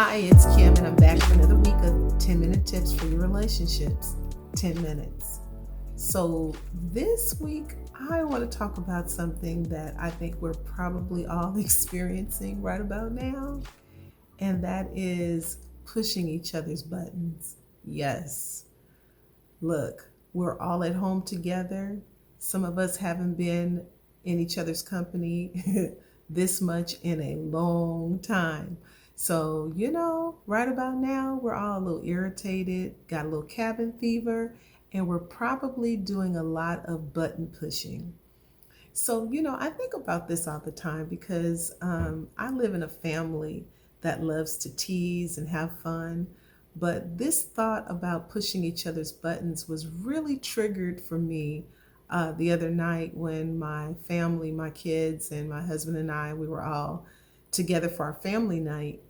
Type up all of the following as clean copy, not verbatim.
Hi, it's Kim, and I'm back for another week of 10-minute tips for your relationships. 10 minutes. So, this week, I want to talk about something that I think we're probably all experiencing right about now, and that is pushing each other's buttons. Yes. Look, we're all at home together. Some of us haven't been in each other's company this much in a long time. So, right about now, we're all a little irritated, got a little cabin fever, and we're probably doing a lot of button pushing. So, I think about this all the time because I live in a family that loves to tease and have fun. But this thought about pushing each other's buttons was really triggered for me the other night when my family, my kids, and my husband and I, we were all together for our family night.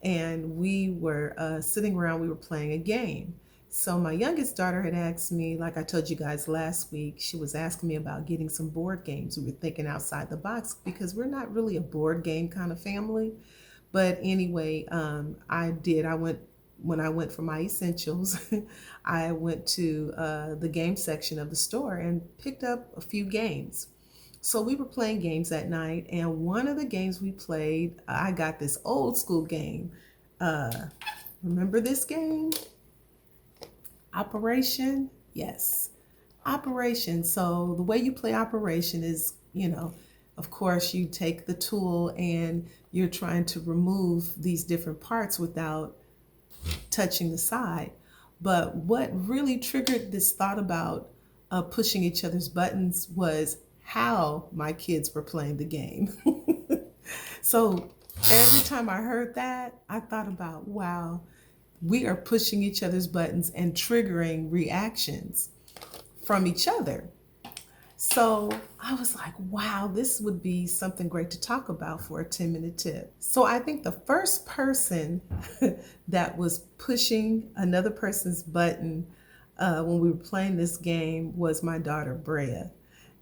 And we were sitting around, we were playing a game. So my youngest daughter had asked me, like I told you guys last week, she was asking me about getting some board games. We were thinking outside the box because we're not really a board game kind of family. But anyway, I did. When I went for my essentials, I went to the game section of the store and picked up a few games. So we were playing games that night, and one of the games we played, I got this old school game. Uh, Remember this game? Operation? Yes. Operation. So the way you play Operation is, of course, you take the tool and you're trying to remove these different parts without touching the side. But what really triggered this thought about pushing each other's buttons was how my kids were playing the game. So every time I heard that, I thought about, wow, we are pushing each other's buttons and triggering reactions from each other. So I was like, wow, this would be something great to talk about for a 10-minute tip. So I think the first person that was pushing another person's button when we were playing this game was my daughter, Brea.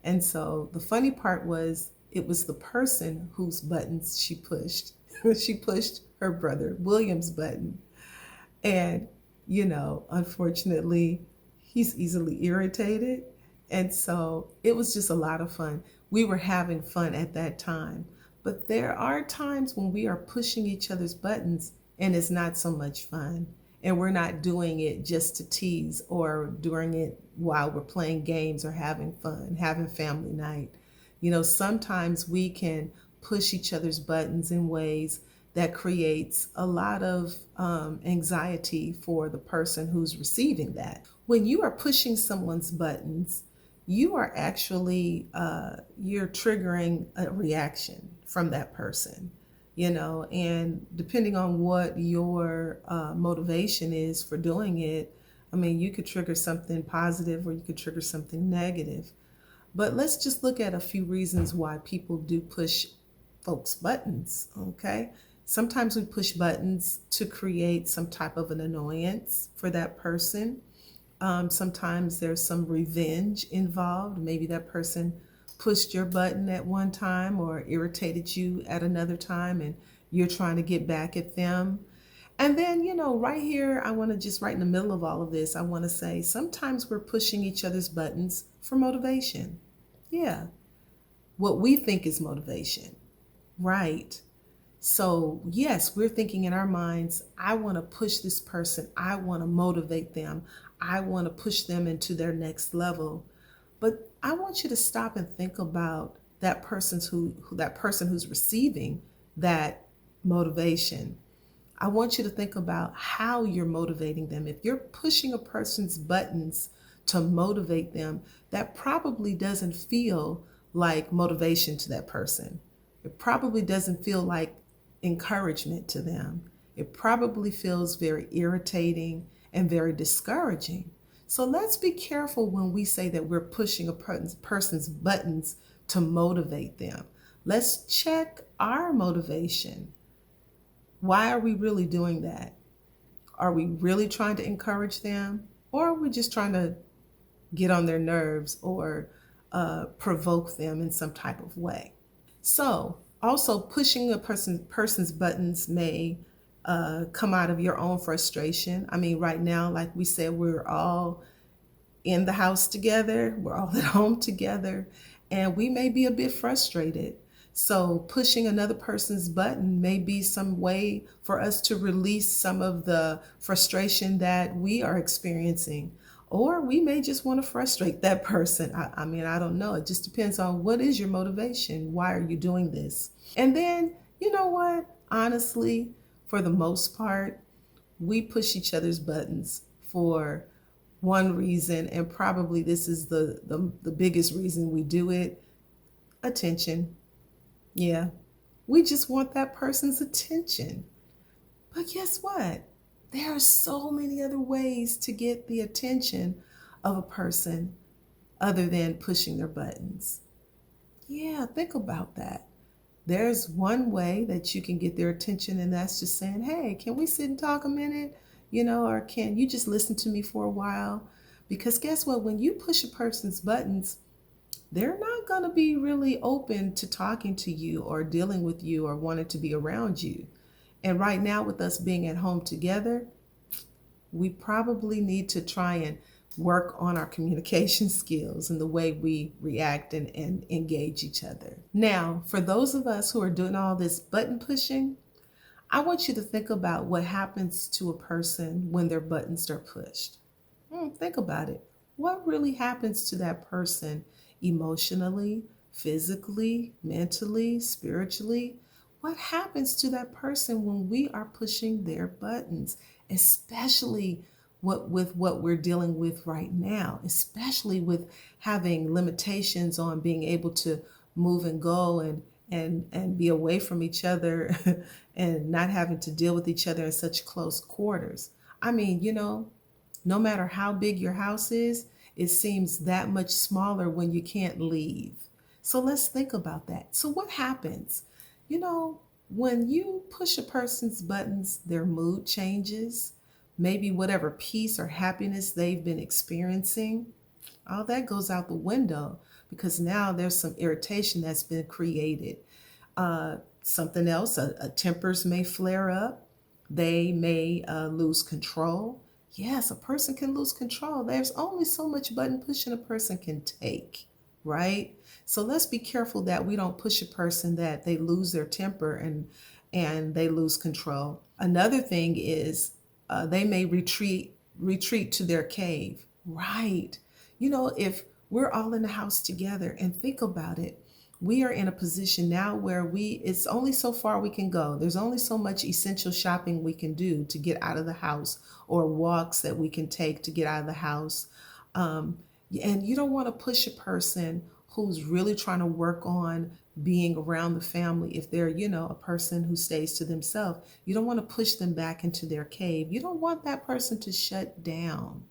And so the funny part was it was the person whose buttons she pushed. She pushed her brother William's button. And, unfortunately, he's easily irritated. And so it was just a lot of fun. We were having fun at that time. But there are times when we are pushing each other's buttons and it's not so much fun. And we're not doing it just to tease or doing it while we're playing games or having fun, having family night. Sometimes we can push each other's buttons in ways that creates a lot of anxiety for the person who's receiving that. When you are pushing someone's buttons, you are actually you're triggering a reaction from that person, and depending on what your motivation is for doing it, I mean, you could trigger something positive or you could trigger something negative. But let's just look at a few reasons why people do push folks' buttons, okay? Sometimes we push buttons to create some type of an annoyance for that person. Sometimes there's some revenge involved. Maybe that person pushed your button at one time or irritated you at another time, and you're trying to get back at them. And then, right here, I want to just right in the middle of all of this, I want to say sometimes we're pushing each other's buttons for motivation. Yeah, what we think is motivation, right? So, yes, we're thinking in our minds, I want to push this person. I want to motivate them. I want to push them into their next level. But I want you to stop and think about that that person who's receiving that motivation. I want you to think about how you're motivating them. If you're pushing a person's buttons to motivate them, that probably doesn't feel like motivation to that person. It probably doesn't feel like encouragement to them. It probably feels very irritating and very discouraging. So let's be careful when we say that we're pushing a person's buttons to motivate them. Let's check our motivation. Why are we really doing that? Are we really trying to encourage them? Or are we just trying to get on their nerves or provoke them in some type of way? So also pushing a person's buttons may come out of your own frustration. I mean, right now, like we said, we're all in the house together, we're all at home together, and we may be a bit frustrated. So, pushing another person's button may be some way for us to release some of the frustration that we are experiencing. Or we may just want to frustrate that person. I mean, I don't know. It just depends on what is your motivation. Why are you doing this? And then, you know what? Honestly, for the most part, we push each other's buttons for one reason, and probably this is the biggest reason we do it: attention. Yeah, we just want that person's attention. But guess what? There are so many other ways to get the attention of a person other than pushing their buttons. Yeah, think about that. There's one way that you can get their attention, and that's just saying, hey, can we sit and talk a minute? Or can you just listen to me for a while? Because guess what? When you push a person's buttons, they're not going to be really open to talking to you or dealing with you or wanting to be around you. And right now, with us being at home together, we probably need to try and work on our communication skills and the way we react and engage each other. Now, for those of us who are doing all this button pushing, I want you to think about what happens to a person when their buttons are pushed. Think about it. What really happens to that person emotionally, physically, mentally, spiritually? What happens to that person when we are pushing their buttons, especially with what we're dealing with right now, especially with having limitations on being able to move and go and be away from each other and not having to deal with each other in such close quarters. I mean, no matter how big your house is, it seems that much smaller when you can't leave. So let's think about that. So, what happens? When you push a person's buttons, their mood changes. Maybe whatever peace or happiness they've been experiencing, all that goes out the window because now there's some irritation that's been created. Something else, tempers may flare up. They may lose control. Yes, a person can lose control. There's only so much button pushing a person can take, right? So let's be careful that we don't push a person that they lose their temper and they lose control. Another thing is they may retreat to their cave, right? If we're all in the house together and think about it, we are in a position now where it's only so far we can go. There's only so much essential shopping we can do to get out of the house or walks that we can take to get out of the house. And you don't want to push a person who's really trying to work on being around the family. If they're, a person who stays to themselves, you don't want to push them back into their cave. You don't want that person to shut down.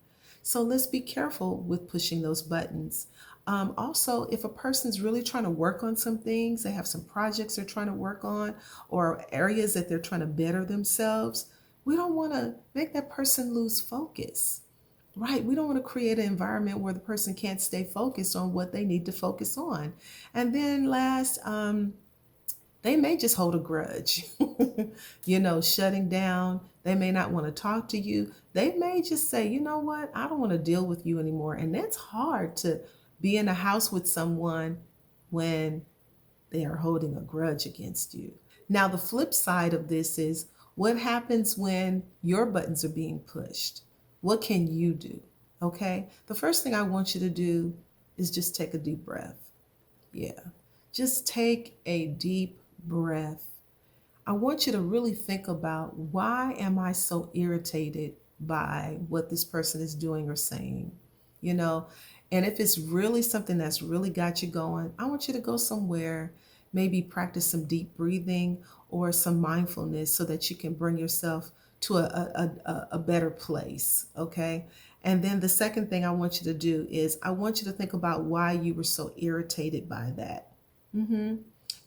So let's be careful with pushing those buttons. Also, if a person's really trying to work on some things, they have some projects they're trying to work on or areas that they're trying to better themselves, we don't want to make that person lose focus, right? We don't want to create an environment where the person can't stay focused on what they need to focus on. And then last, they may just hold a grudge, shutting down. They may not want to talk to you. They may just say, you know what, I don't want to deal with you anymore. And that's hard to be in a house with someone when they are holding a grudge against you. Now, the flip side of this is what happens when your buttons are being pushed? What can you do? Okay. The first thing I want you to do is just take a deep breath. Yeah. Just take a deep breath. I want you to really think about, why am I so irritated by what this person is doing or saying? And if it's really something that's really got you going, I want you to go somewhere, maybe practice some deep breathing or some mindfulness so that you can bring yourself to a better place, okay? And then the second thing I want you to do is I want you to think about why you were so irritated by that.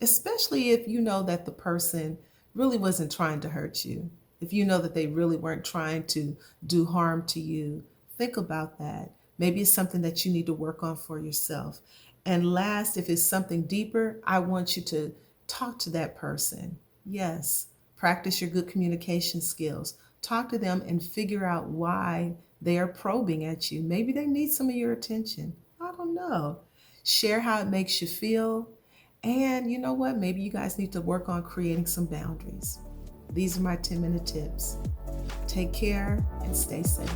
Especially if you know that the person really wasn't trying to hurt you. If you know that they really weren't trying to do harm to you, think about that. Maybe it's something that you need to work on for yourself. And last, if it's something deeper, I want you to talk to that person. Yes, Practice your good communication skills. Talk to them and figure out why they are probing at you. Maybe they need some of your attention. I don't know. Share how it makes you feel. And you know what? Maybe you guys need to work on creating some boundaries. These are my 10-minute tips. Take care and stay safe.